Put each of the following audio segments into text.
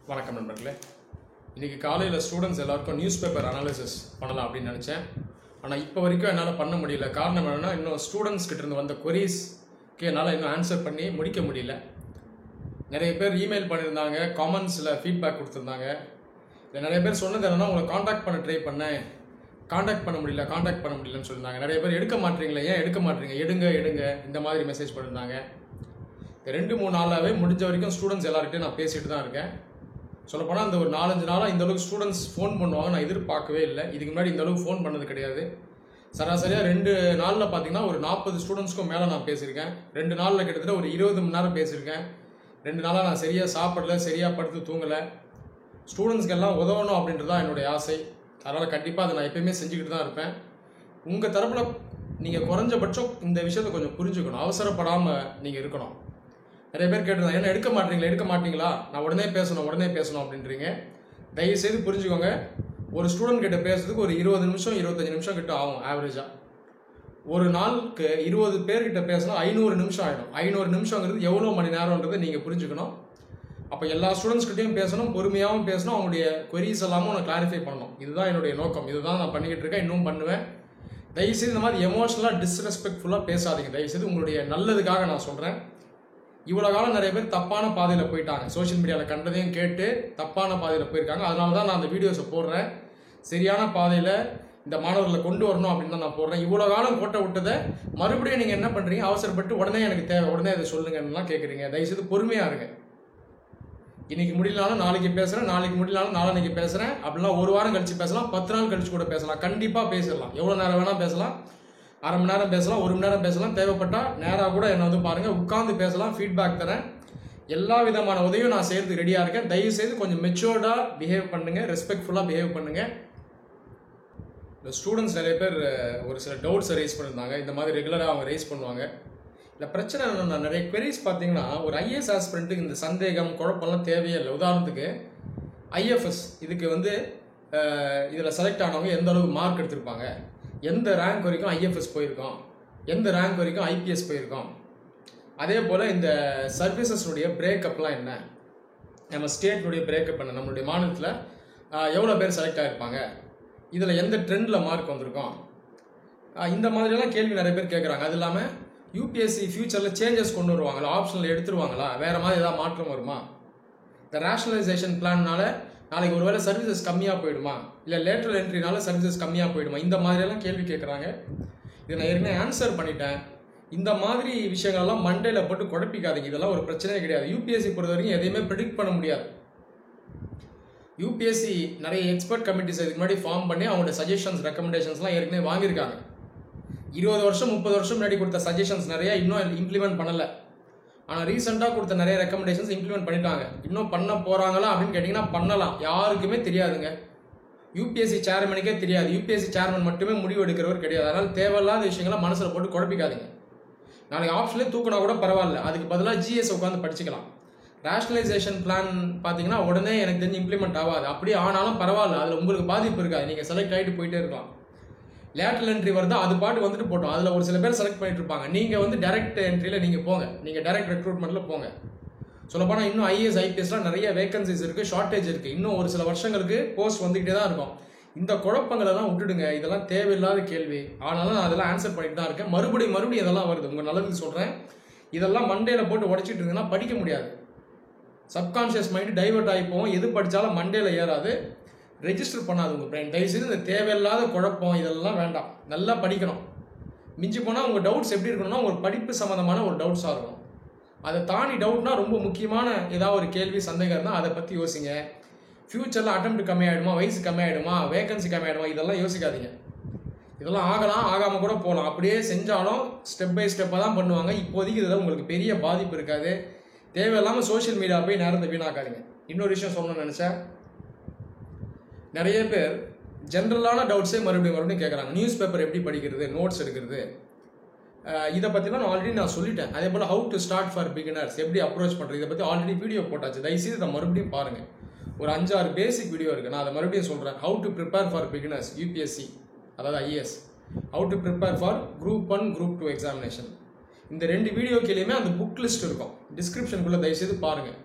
வணக்கம் நண்பர்களே. இன்றைக்கி காலையில் ஸ்டூடெண்ட்ஸ் எல்லாருக்கும் நியூஸ் பேப்பர் அனாலிசிஸ் பண்ணலாம் அப்படின்னு நினச்சேன். ஆனால் இப்போ வரைக்கும் என்னால் பண்ண முடியல. காரணம் என்னென்னா, இன்னும் ஸ்டூடெண்ட்ஸ் கிட்டேருந்து வந்த கொரீஸ்க்கு என்னால் இன்னும் ஆன்சர் பண்ணி முடிக்க முடியல. நிறைய பேர் இமெயில் பண்ணியிருந்தாங்க, காமெண்ட்ஸில் ஃபீட்பேக் கொடுத்துருந்தாங்க. இல்லை நிறைய பேர் சொன்னது என்னென்னா, உங்களை காண்டாக்ட் பண்ண ட்ரை பண்ணேன், காண்டாக்ட் பண்ண முடியலன்னு சொல்லியிருந்தாங்க. நிறைய பேர் எடுக்க மாட்டீங்களே, ஏன் எடுக்க மாட்டீங்க, எடுங்க இந்த மாதிரி மெசேஜ் பண்ணியிருந்தாங்க. 2-3 நாளாகவே முடிஞ்ச வரைக்கும் ஸ்டூடெண்ட்ஸ் எல்லார்கிட்டையும் நான் பேசிட்டு தான் இருக்கேன். சொல்லப்போனால் அந்த ஒரு 4-5 நாளாக இந்தளவுக்கு ஸ்டூடெண்ட்ஸ் ஃபோன் பண்ணுவாங்க நான் எதிர்பார்க்கவே இல்லை. இதுக்கு முன்னாடி இந்தளவுக்கு ஃபோன் பண்ணது கிடையாது. சராசரியாக 2 நாளில் பார்த்தீங்கன்னா ஒரு 40 ஸ்டூடெண்ட்ஸ்க்கும் மேலே நான் பேசியிருக்கேன். 2 நாளில் கிட்டத்தட்ட ஒரு 20 மணி நேரம் பேசியிருக்கேன். 2 நாளாக நான் சரியாக சாப்பிடல, சரியாக படுத்து தூங்கலை. ஸ்டூடெண்ட்ஸ்க்கெல்லாம் உதவணும் அப்படின்றது தான் என்னுடைய ஆசை. அதனால் கண்டிப்பாக அதை நான் எப்பயுமே செஞ்சுக்கிட்டு தான் இருப்பேன். உங்கள் தரப்பில் நீங்கள் குறைஞ்சபட்சம் இந்த விஷயத்தை கொஞ்சம் புரிஞ்சுக்கணும், அவசரப்படாமல் நீங்கள் இருக்கணும். நிறைய பேர் கேட்டிருந்தாங்க, ஏன்னா எடுக்க மாட்டீங்களா, நான் உடனே பேசணும் அப்படின்றீங்க. தயவுசெய்து புரிஞ்சுக்கோங்க, ஒரு ஸ்டூடெண்ட் கிட்ட பேசுறதுக்கு ஒரு 20 நிமிஷம் 25 நிமிஷம் கிட்ட ஆகும் ஆவரேஜாக. ஒரு நாளுக்கு 20 பேர்கிட்ட பேசினா 500 நிமிஷம் ஆகிடும். 500 நிமிஷங்கிறது எவ்வளோ மணி நேரம்ன்றதை நீங்கள் புரிஞ்சுக்கணும். அப்போ எல்லா ஸ்டூடெண்ட்ஸ்கிட்டையும் பேசணும், பொறுமையாகவும் பேசணும், அவங்களுடைய கொரீஸ் எல்லாமும் நான் கிளாரிஃபை பண்ணணும். இதுதான் என்னுடைய நோக்கம். இதுதான் நான் பண்ணிக்கிட்டு இருக்கேன், இன்னும் பண்ணுவேன். தயவுசெய்து இந்த மாதிரி எமோஷனலாக டிஸ்ரெஸ்பெக்ட்ஃபுல்லாக பேசாதீங்க. தயவுசெய்து உங்களுடைய நல்லதுக்காக நான் சொல்கிறேன். இவ்வளோ காலம் நிறைய பேர் தப்பான பாதையில் போயிட்டாங்க. சோஷியல் மீடியாவில் கண்டதையும் கேட்டு தப்பான பாதையில் போயிருக்காங்க. அதனால தான் நான் அந்த வீடியோஸை போடுறேன். சரியான பாதையில் இந்த மாணவர்களை கொண்டு வரணும் அப்படின்னு தான் நான் போடுறேன். இவ்வளோ காலம் கோட்டை விட்டதை மறுபடியும் நீங்கள் என்ன பண்ணுறீங்க, அவசரப்பட்டு உடனே எனக்கு தேவை, உடனே அதை சொல்லுங்கன்னுலாம் கேட்குறீங்க. தயவுசெய்து பொறுமையாக இருங்க. இன்றைக்கி முடியலனாலும் நாளைக்கு பேசுகிறேன், நாளைக்கு முடியலனாலும் நாளைக்கு பேசுகிறேன். அப்படிலாம் ஒரு வாரம் கழித்து பேசலாம், 10 நாள் கழிச்சு கூட பேசலாம். கண்டிப்பாக பேசிடலாம். எவ்வளோ நேரம் வேணால் பேசலாம், அரை மணி நேரம் பேசலாம், 1 மணி நேரம் பேசலாம். தேவைப்பட்டால் நேராக கூட என்னை வந்து பாருங்கள், உட்காந்து பேசலாம், ஃபீட்பேக் தரேன். எல்லா விதமான உதவியும் நான் செய்கிறதுக்கு ரெடியாக இருக்கேன். தயவுசெய்து கொஞ்சம் மெச்சூர்டாக பிஹேவ் பண்ணுங்கள், ரெஸ்பெக்ட்ஃபுல்லாக பிஹேவ் பண்ணுங்கள். இந்த ஸ்டூடெண்ட்ஸ் நிறைய பேர் ஒரு சில டவுட்ஸை ரைஸ் பண்ணியிருந்தாங்க. இந்த மாதிரி ரெகுலராக அவங்க ரைஸ் பண்ணுவாங்க. இல்லை பிரச்சனை என்னென்னா, நிறைய queries பார்த்தீங்கன்னா ஒரு ஐஏஎஸ் ஆஸ்பிரண்ட்டுக்கு இந்த சந்தேகம் குழப்பம்லாம் தேவையே இல்லை. உதாரணத்துக்கு ஐஎஃப்எஸ் இதுக்கு வந்து இதில் செலக்ட் ஆனவங்க எந்த அளவுக்கு மார்க் எடுத்திருப்பாங்க, எந்த ரேங்க் வரைக்கும் ஐஎஃப்எஸ் போயிருக்கோம், எந்த ரேங்க் வரைக்கும் ஐபிஎஸ் போயிருக்கோம், அதே போல் இந்த சர்வீசஸ்னுடைய பிரேக்கப்லாம் என்ன, நம்ம ஸ்டேட்னுடைய பிரேக்கப் என்ன, நம்மளுடைய மாநிலத்தில் எவ்வளோ பேர் செலக்ட் ஆகிருப்பாங்க, இதில் எந்த ட்ரெண்டில் மார்க் வந்திருக்கோம், இந்த மாதிரியெல்லாம் கேள்வி நிறைய பேர் கேட்குறாங்க. அது இல்லாமல் யூபிஎஸ்சி ஃபியூச்சரில் சேஞ்சஸ் கொண்டு வருவாங்களா, ஆப்ஷனில் எடுத்துருவாங்களா, வேறு மாதிரி ஏதாவது மாற்றம் வருமா, இந்த ரேஷனலைசேஷன் பிளான்னால நாளைக்கு ஒருவேளை சர்வீசஸ் கம்மியாக போயிடுமா, இல்லை லேட்டரல் என்ட்ரினால சர்வீசஸ் கம்மியாக போயிடுமா, இந்த மாதிரியெல்லாம் கேள்வி கேட்குறாங்க. இதை நான் ஏற்கனவே ஆன்சர் பண்ணிட்டேன். இந்த மாதிரி விஷயங்கள்லாம் மண்டேல போட்டு குழப்பிக்காதீங்க. இதெல்லாம் ஒரு பிரச்சனையே கிடையாது. யூபிஎஸ்சி பொறுத்த வரைக்கும் எதையுமே ப்ரெடிக்ட் பண்ண முடியாது. யூபிஎஸ்சி நிறைய எக்ஸ்பர்ட் கமிட்டிஸ் இதுக்கு முன்னாடி ஃபார்ம் பண்ணி அவங்களோட சஜஷன்ஸ் ரெக்கமெண்டேஷன்ஸ்லாம் ஏற்கனவே வாங்கியிருக்காங்க. 20 வருஷம் 30 வருஷம் முன்னாடி கொடுத்த சஜஷன்ஸ் நிறைய இன்னும் இம்ப்ளிமெண்ட் பண்ணலை. ஆனால் ரீசெண்டாக கொடுத்த நிறைய ரெக்கமெண்டேஷன்ஸ் இம்ப்ளிமெண்ட் பண்ணிட்டாங்க. இன்னும் பண்ண போகிறாங்களா அப்படின்னு கேட்டிங்கன்னா பண்ணலாம். யாருக்குமே தெரியாதுங்க. யூபிஎஸ்சி சேர்மனுக்கே தெரியாது. யூபிஎஸ்சி சேர்மன் மட்டுமே முடிவு எடுக்கிறவர் கிடையாது. அதனால் தேவையில்லாத விஷயங்களை மனசில் போட்டு குழப்பிக்காதீங்க. நாளைக்கு ஆப்ஷன்லேயே தூக்கினா கூட பரவாயில்ல, அதுக்கு பதிலாக ஜிஎஸ் உட்காந்து படிச்சுக்கலாம். ரேஷனலைசேஷன் பிளான் பார்த்தீங்கன்னா உடனே எனக்கு தெரிஞ்சு இம்ப்ளிமெண்ட் ஆகாது. அப்படியே ஆனாலும் பரவாயில்ல, அதில் உங்களுக்கு பாதிப்பு இருக்காது. நீங்கள் செலக்ட் ஆகிட்டு போயிட்டே இருக்கலாம். லேட்டரல் என்ட்ரி வருதா, அது பாட்டு வந்துட்டு போட்டோம். அதில் ஒரு சில பேர் செலக்ட் பண்ணிட்டு இருப்பாங்க. நீங்கள் வந்து டைரக்ட் என்ட்ரியில் நீங்கள் போங்க, நீங்கள் டைரக்ட் ரெக்ரூட்மெண்ட்டில் போங்க. சொல்லப்போனால் இன்னும் ஐஏஎஸ் ஐபிஎஸ்லாம் நிறைய வேகன்சிஸ் இருக்குது, ஷார்ட்டேஜ் இருக்குது. இன்னும் ஒரு சில வருஷங்களுக்கு போஸ்ட் வந்துக்கிட்டே தான் இருக்கும். இந்த குழப்பங்களெல்லாம் விட்டுடுங்க. இதெல்லாம் தேவையில்லாத கேள்வி. ஆனாலும் நான் அதெல்லாம் ஆன்சர் பண்ணிட்டு தான் இருக்கேன். மறுபடியும் இதெல்லாம் வருது. உங்கள் நல்லதுக்கு சொல்கிறேன். இதெல்லாம் மண்டேல போட்டு உடச்சிட்டு இருந்தீங்கன்னா படிக்க முடியாது. சப்கான்ஷியஸ் மைண்டு டைவர்ட் ஆகி போவோம். எது படித்தாலும் மண்டேல ஏறாது, ரெஜிஸ்டர் பண்ணாது உங்கள் பிரெயின். தயவுசெய்து இந்த தேவையில்லாத குழப்பம் இதெல்லாம் வேண்டாம். நல்லா படிக்கணும். மிஞ்சி போனால் உங்கள் டவுட்ஸ் எப்படி இருக்கணும்னா, உங்கள் படிப்பு சம்மந்தமான ஒரு டவுட்ஸாக இருக்கணும். அதை தாண்டி டவுட்னா ரொம்ப முக்கியமான ஏதாவது ஒரு கேள்வி சந்தேகம் இருந்தால் அதை பற்றி யோசிங்க. ஃப்யூச்சரில் அட்டெம்ப்ட் கம்மியாயிடுமா, வயசு கம்மியாயிடுமா, வேகன்சி கம்மியாயிடுமா, இதெல்லாம் யோசிக்காதீங்க. இதெல்லாம் ஆகலாம், ஆகாமல் கூட போகலாம். அப்படியே செஞ்சாலும் ஸ்டெப் பை ஸ்டெப்பாக தான் பண்ணுவாங்க. இப்போதைக்கு இதில் உங்களுக்கு பெரிய பாதிப்பு இருக்காது. தேவையில்லாமல் சோஷியல் மீடியா போய் நேரத்தை வீணாக்காதீங்க. இன்னொரு விஷயம் சொல்லணும்னு நினச்சேன். நிறைய பேர் ஜென்ரலான டவுட்ஸே மறுபடியும் கேட்குறாங்க. நியூஸ் பேப்பர் எப்படி படிக்கிறது, நோட்ஸ் எடுக்கிறது, இதை பற்றிலாம் நான் ஆல்ரெடி சொல்லிட்டேன். அதே போல் how to start for beginners, எப்படி அப்ரோச் பண்ணுறது, இதை பற்றி ஆல்ரெடி வீடியோ போட்டாச்சு. தயவுசெய்து இதை மறுபடியும் பாருங்கள். ஒரு 5-6 பேசிக் வீடியோ இருக்குது. நான் அதை மறுபடியும் சொல்கிறேன். How to prepare for beginners UPSC, அதாவது IAS. How to prepare for group 1 group 2 examination. இந்த 2 வீடியோ கீழேயுமே அந்த புக் லிஸ்ட் இருக்கும். டிஸ்கிரிப்ஷனுக்குள்ளே தயவுசெய்து பாருங்கள்.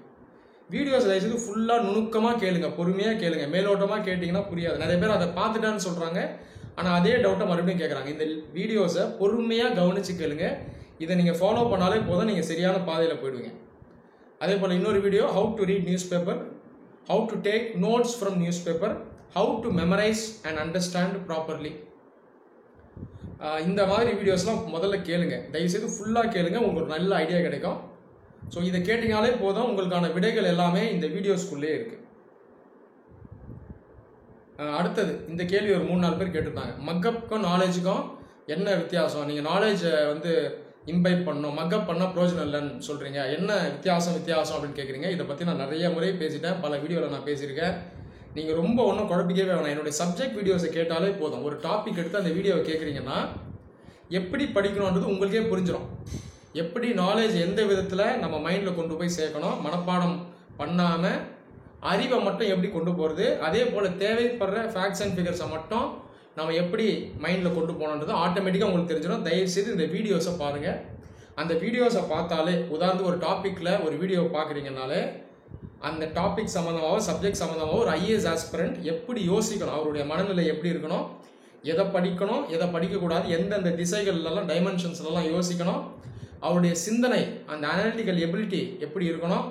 வீடியோஸ் தயவுசெய்து ஃபுல்லாக நுணுக்கமாக கேளுங்க, பொறுமையாக கேளுங்க. மேலோட்டமாக கேட்டிங்கன்னா புரியாது. நிறைய பேர் அதை பார்த்துட்டான்னு சொல்கிறாங்க, ஆனால் அதே டவுட்டை மறுபடியும் கேட்குறாங்க. இந்த வீடியோஸை பொறுமையாக கவனித்து கேளுங்க. இதை நீங்கள் ஃபாலோ பண்ணாலே போதும், நீங்கள் சரியான பாதையில் போயிடுவீங்க. அதே போல் இன்னொரு video, how to read news paper, how to take notes from news paper, how to memorise and understand properly. இந்த மாதிரி வீடியோஸ்லாம் முதல்ல கேளுங்க, தயவுசெய்து ஃபுல்லாக கேளுங்க, உங்களுக்கு ஒரு நல்ல ஐடியா கிடைக்கும். ஸோ இதை கேட்டிங்கனாலே போதும், உங்களுக்கான விடைகள் எல்லாமே இந்த வீடியோஸ்குள்ளே இருக்குது. அடுத்தது இந்த கேள்வி ஒரு 3-4 பேர் கேட்டிருந்தாங்க. மக்கப்புக்கும் நாலேஜுக்கும் என்ன வித்தியாசம்? நீங்கள் நாலேஜை வந்து இம்பைப் பண்ணணும், மக்கப் பண்ணால் பிரோஜனம் இல்லைன்னு சொல்கிறீங்க, என்ன வித்தியாசம் அப்படின்னு கேட்குறீங்க. இதை பற்றி நான் நிறைய முறை பேசிட்டேன், பல வீடியோவில் நான் பேசியிருக்கேன். நீங்கள் ரொம்ப ஒன்றும் குழப்பிக்கவே வேணாம். என்னுடைய சப்ஜெக்ட் வீடியோஸை கேட்டாலே போதும். ஒரு டாபிக் எடுத்து அந்த வீடியோவை கேட்குறீங்கன்னா எப்படி படிக்கணுன்றது உங்களுக்கே புரிஞ்சிடும். எப்படி நாலேஜ் எந்த விதத்தில் நம்ம மைண்டில் கொண்டு போய் சேர்க்கணும், மனப்பாடம் பண்ணாமல் அறிவை மட்டும் எப்படி கொண்டு போகிறது, அதே போல் தேவைப்படுற ஃபேக்ட்ஸ் அண்ட் ஃபிகர்ஸை மட்டும் நம்ம எப்படி மைண்டில் கொண்டு போகணுன்றது ஆட்டோமேட்டிக்காக உங்களுக்கு தெரிஞ்சிடும். தயவுசெய்து இந்த வீடியோஸை பாருங்கள். அந்த வீடியோஸை பார்த்தாலே, உதாரணத்துக்கு ஒரு டாப்பிக்கில் ஒரு வீடியோவை பார்க்குறீங்கனாலே அந்த டாபிக் சம்மந்தமாக, சப்ஜெக்ட் சம்மந்தமாக ஒரு ஐஏஎஸ் ஆஸ்பிரண்ட் எப்படி யோசிக்கணும், அவருடைய மனநிலை எப்படி இருக்கணும், எதை படிக்கணும் எதை படிக்கக்கூடாது, எந்தெந்த திசைகள்லாம் டைமென்ஷன்ஸ்லாம் யோசிக்கணும், அவருடைய சிந்தனை அந்த அனாலிட்டிக்கல் எபிலிட்டி எப்படி இருக்கணும்,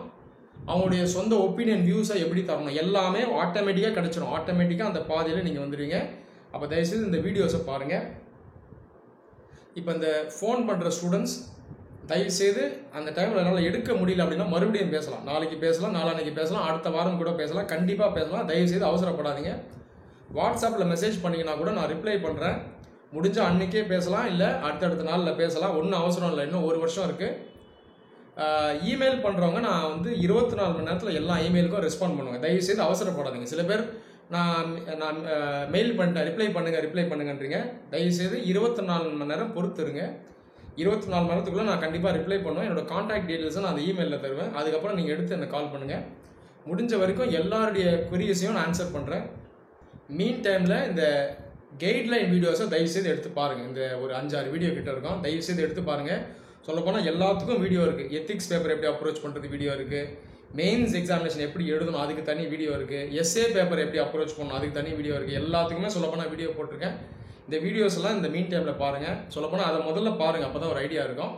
அவங்களுடைய சொந்த ஒப்பீனியன் வியூஸை எப்படி தரணும், எல்லாமே ஆட்டோமேட்டிக்காக கிடச்சிடும். ஆட்டோமேட்டிக்காக அந்த பாதையில் நீங்கள் வந்துடுவீங்க. அப்போ தயவுசெய்து இந்த வீடியோஸை பாருங்கள். இப்போ இந்த ஃபோன் பண்ணுற ஸ்டூடெண்ட்ஸ் தயவுசெய்து அந்த டைமில் என்னால் எடுக்க முடியல அப்படின்னா மறுபடியும் பேசலாம், நாளைக்கு பேசலாம், நாளான்னைக்கு பேசலாம், அடுத்த வாரம் கூட பேசலாம், கண்டிப்பாக பேசலாம். தயவுசெய்து அவசரப்படாதீங்க. வாட்ஸ்அப்பில் மெசேஜ் பண்ணிங்கன்னா கூட நான் ரிப்ளை பண்ணுறேன். முடிஞ்சால் அன்றைக்கே பேசலாம், இல்லை அடுத்தடுத்த நாளில் பேசலாம், ஒன்றும் அவசரம் இல்லை. இன்னும் 1 வருஷம் இருக்குது. இமெயில் பண்ணுறவங்க நான் வந்து 24 மணி நேரத்தில் எல்லா இமெயிலுக்கும் ரெஸ்பாண்ட் பண்ணுவேன். தயவுசெய்து அவசரப்படாதீங்க. சில பேர் நான் மெயில் பண்ணிட்டேன், ரிப்ளை பண்ணுங்கன்றீங்க. தயவுசெய்து 24 மணி நேரம் பொறுத்துருங்க. 24 மணி நேரத்துக்குள்ளே நான் கண்டிப்பாக ரிப்ளை பண்ணுவேன். என்னோடய கான்டாக்ட் டீட்டெயில்ஸை நான் அந்த இமெயிலில் தருவேன். அதுக்கப்புறம் நீங்கள் எடுத்து எனக்கு கால் பண்ணுங்கள். முடிஞ்ச வரைக்கும் எல்லாருடைய குவீஸையும் நான் ஆன்சர் பண்ணுறேன். மீன் டைமில் இந்த கைட்லைன் வீடியோஸை தயவுசெய்து எடுத்து பாருங்கள். இந்த ஒரு 5-6 வீடியோ கிட்ட இருக்கும், தயவுசெய்து எடுத்து பாருங்கள். சொல்லப்போனால் எல்லாத்துக்கும் வீடியோ இருக்குது. எத்திக்ஸ் பேப்பர் எப்படி அப்ரோச் பண்ணுறது வீடியோ இருக்குது, மெயின்ஸ் எக்ஸாமினேஷன் எப்படி எழுதணும் அதுக்கு தனி வீடியோ இருக்குது, எஸ்ஏ பேப்பர் எப்படி அப்ரோச் பண்ணணும் அதுக்கு தனி வீடியோ இருக்குது. எல்லாத்துக்குமே சொல்லப்போனால் வீடியோ போட்டிருக்கேன். இந்த வீடியோஸ் எல்லாம் இந்த மீன் டைமில் பாருங்கள். சொல்லப்போனால் அதை முதல்ல பாருங்கள், அப்போ தான் ஒரு ஐடியா இருக்கும்.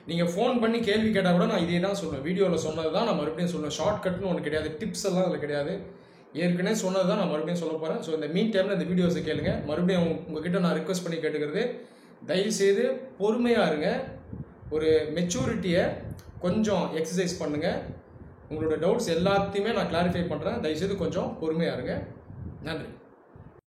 நீங்கள் ஃபோன் பண்ணி கேள்வி கேட்டால் கூட நான் இதே தான் சொல்லுவேன். வீடியோவில் சொன்னது தான் நான் மறுபடியும் சொல்லுவேன். ஷார்ட்கட்னு ஒன்று கிடையாது, டிப்ஸ் எல்லாம் அதில் கிடையாது. ஏற்கனவே சொன்னது தான் நான் மறுபடியும் சொல்ல போகிறேன். ஸோ இந்த மீன் டைமில் இந்த வீடியோஸை கேளுங்க. மறுபடியும் உங்ககிட்ட நான் ரிக்வஸ்ட் பண்ணி கேட்டுக்கிறது, தயவுசெய்து பொறுமையாக இருங்க. ஒரு மெச்சூரிட்டியை கொஞ்சம் எக்ஸசைஸ் பண்ணுங்கள். உங்களோட டவுட்ஸ் எல்லாத்தையுமே நான் கிளாரிஃபை பண்ணுறேன். தயவுசெய்து கொஞ்சம் பொறுமையாக இருங்க. நன்றி.